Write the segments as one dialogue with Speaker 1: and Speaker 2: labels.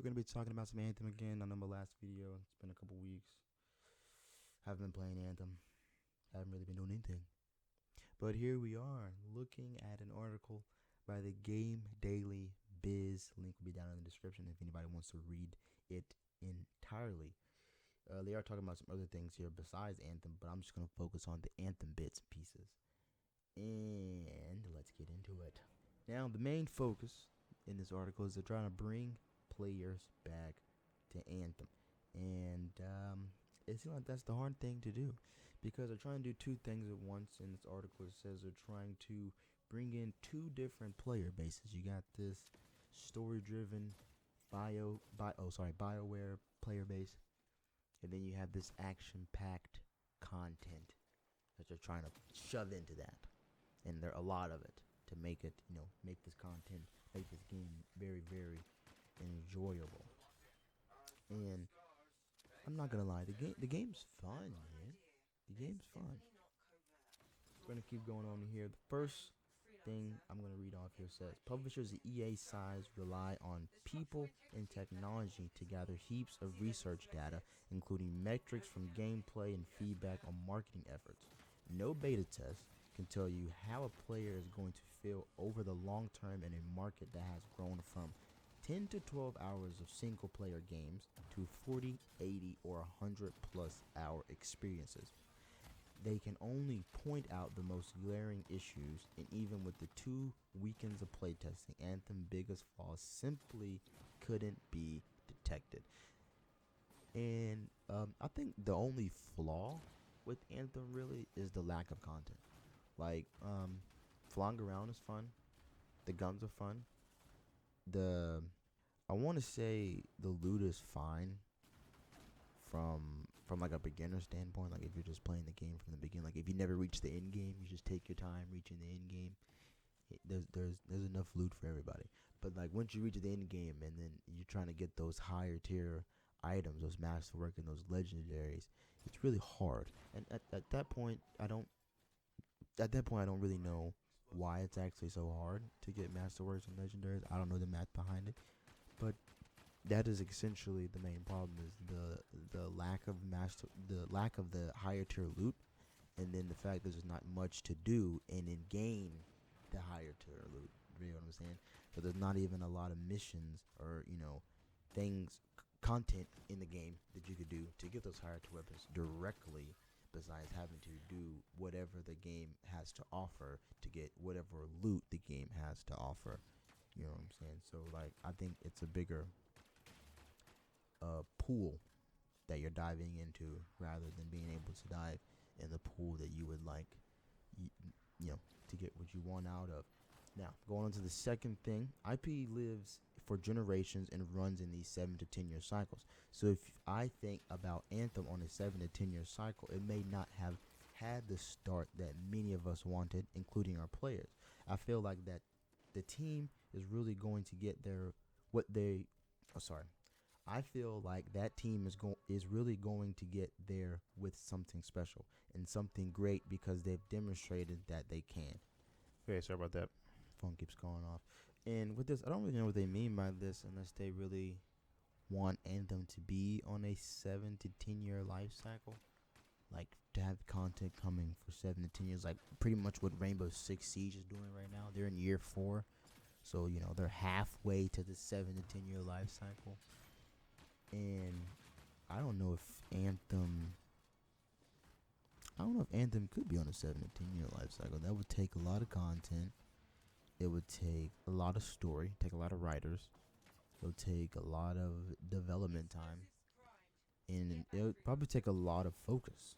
Speaker 1: going to be talking about some Anthem again. I know my last video, it's been a couple weeks. Haven't been playing Anthem. Haven't really been doing anything. But here we are, looking at an article by the GameDaily.biz. Link will be down in the description if anybody wants to read it entirely. They are talking about some other things here besides Anthem, but I'm just going to focus on the Anthem bits and pieces. And let's get into it. Now, the main focus in this article is they're trying to bring players back to Anthem. And it seems like that's the hard thing to do, because they're trying to do two things at once. In this article, it says they're trying to bring in two different player bases. You got this story-driven BioWare player base, and then you have this action-packed content that they're trying to shove into that. And there are a lot of it to make it, make this content, make this game very, very enjoyable. And I'm not gonna lie, the game's fun, man. The game's fun. We're gonna keep going on here. The first thing I'm gonna read off here says publishers at EA size rely on people and technology to gather heaps of research data, including metrics from gameplay and feedback on marketing efforts. No beta test can tell you how a player is going to feel over the long term in a market that has grown from 10 to 12 hours of single player games to 40, 80, or 100 plus hour experiences. They can only point out the most glaring issues, and even with the 2 weekends of playtesting, Anthem's biggest flaws simply couldn't be detected. And I think the only flaw with Anthem really is the lack of content. Like, flying around is fun. The guns are fun. I want to say the loot is fine from like a beginner standpoint. Like, if you're just playing the game from the beginning, like if you never reach the end game, you just take your time reaching the end game. There's enough loot for everybody. But like once you reach the end game and then you're trying to get those higher tier items, those masterwork and those legendaries, it's really hard. And at that point, I don't really know why it's actually so hard to get masterworks and legendaries. I don't know the math behind it, but that is essentially the main problem: is the lack of the higher tier loot, and then the fact that there's not much to do and then gain the higher tier loot. You know what I'm saying? So there's not even a lot of missions or content in the game that you could do to get those higher tier weapons directly, besides having to do whatever the game has to offer to get whatever loot the game has to offer. You know what I'm saying? So like, I think it's a bigger pool that you're diving into, rather than being able to dive in the pool that you would like, to get what you want out of. Now, going on to the second thing, IP lives for generations and runs in these 7 to 10 year cycles. So if I think about Anthem on a 7 to 10 year cycle, it may not have had the start that many of us wanted, including our players. I feel like that the team is really going to get I feel like that team is really going to get there with something special and something great, because they've demonstrated that they can. Okay, sorry about that. Phone keeps going off. And with this, I don't really know what they mean by this, unless they really want Anthem to be on a 7 to 10 year life cycle. Like, to have content coming for 7 to 10 years, like pretty much what Rainbow Six Siege is doing right now. They're in year 4. So, they're halfway to the 7 to 10 year life cycle. And I don't know if Anthem could be on a 7 to 10 year life cycle. That would take a lot of content. It would take a lot of story, take a lot of writers. It would take a lot of development time. And it would probably take a lot of focus,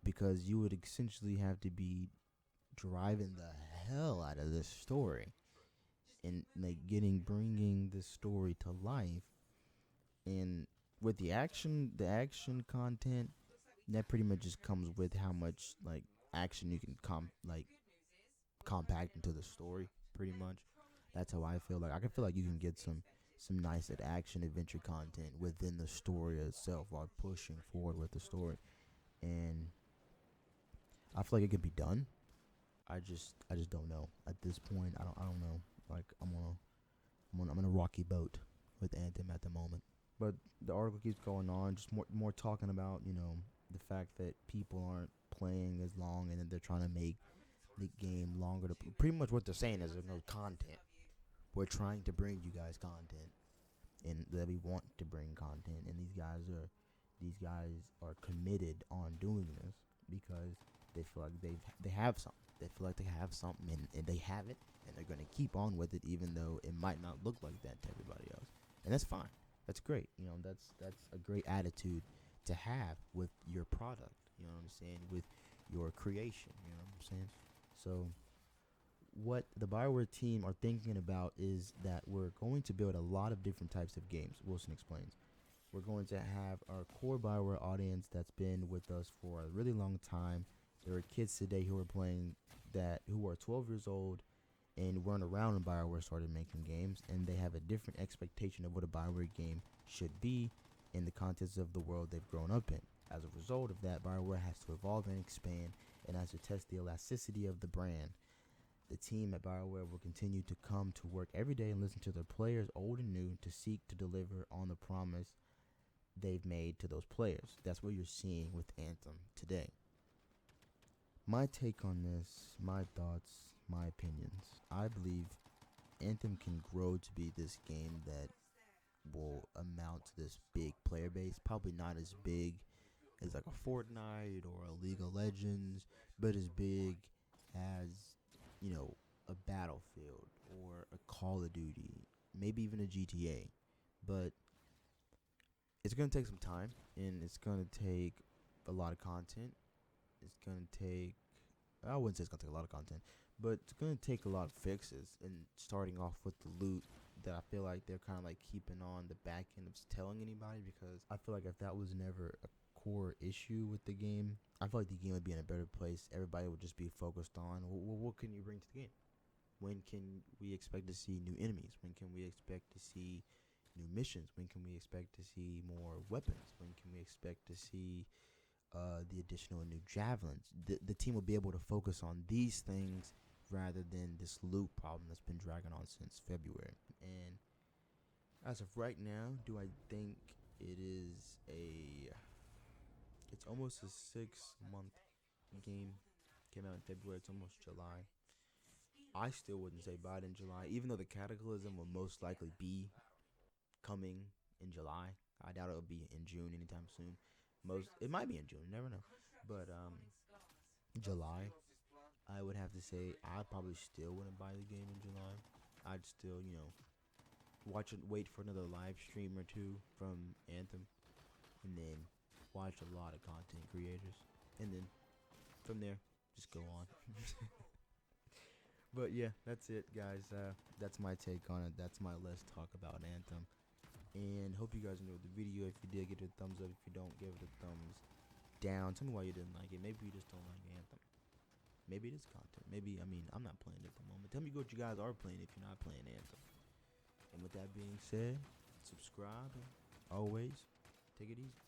Speaker 1: because you would essentially have to be driving the hell out of this story and like bringing this story to life. And with the action content, that pretty much just comes with how much like action you can compact into the story. Pretty much, that's how I feel. Like, I can feel like you can get some nice action adventure content within the story itself while pushing forward with the story. And I feel like it can be done. I just don't know at this point. I don't know. Like, I'm on a rocky boat with Anthem at the moment. But the article keeps going on, just more talking about, the fact that people aren't playing as long and that they're trying to make the game longer. Pretty much what they're saying is there's no content. We're trying to bring you guys content, and that we want to bring content, and these guys are committed on doing this because they feel like they have something. They feel like they have something, and they have it, and they're going to keep on with it, even though it might not look like that to everybody else. And that's fine. That's great. That's a great attitude to have with your product. You know what I'm saying? With your creation. You know what I'm saying? So, what the BioWare team are thinking about is that we're going to build a lot of different types of games. Wilson explains. We're going to have our core BioWare audience that's been with us for a really long time. There are kids today who are playing who are 12 years old and weren't around when BioWare started making games, and they have a different expectation of what a BioWare game should be in the context of the world they've grown up in. As a result of that, BioWare has to evolve and expand and has to test the elasticity of the brand. The team at BioWare will continue to come to work every day and listen to their players, old and new, to seek to deliver on the promise they've made to those players. That's what you're seeing with Anthem today. My take on this, my thoughts, my opinions. I believe Anthem can grow to be this game that will amount to this big player base. Probably not as big as like a Fortnite or a League of Legends, but as big as, a Battlefield or a Call of Duty, maybe even a GTA. But it's going to take some time, and it's going to take a lot of content. It's going to take, I wouldn't say it's going to take a lot of content, but it's going to take a lot of fixes. And starting off with the loot, that I feel like they're kind of like keeping on the back end of telling anybody, because I feel like if that was never a core issue with the game, I feel like the game would be in a better place. Everybody would just be focused on, what can you bring to the game? When can we expect to see new enemies? When can we expect to see new missions? When can we expect to see more weapons? When can we expect to see the additional new javelins? The team will be able to focus on these things rather than this loot problem that's been dragging on since February. And as of right now, do I think it's almost a 6-month game. Came out in February. It's almost July. I still wouldn't say buy it in July, even though the Cataclysm will most likely be coming in July. I doubt it'll be in June anytime soon. It might be in June, you never know. But July, I would have to say I probably still wouldn't buy the game in July. I'd still, wait for another live stream or two from Anthem, and then watch a lot of content creators, and then from there, just go on. But yeah, that's it, guys. That's my take on it. That's my less talk about Anthem. And hope you guys enjoyed the video. If you did, give it a thumbs up. If you don't, give it a thumbs down. Tell me why you didn't like it. Maybe you just don't like Anthem. Maybe it is content. Maybe, I'm not playing it at the moment. Tell me what you guys are playing if you're not playing Anthem. And with that being said, subscribe. And always, take it easy.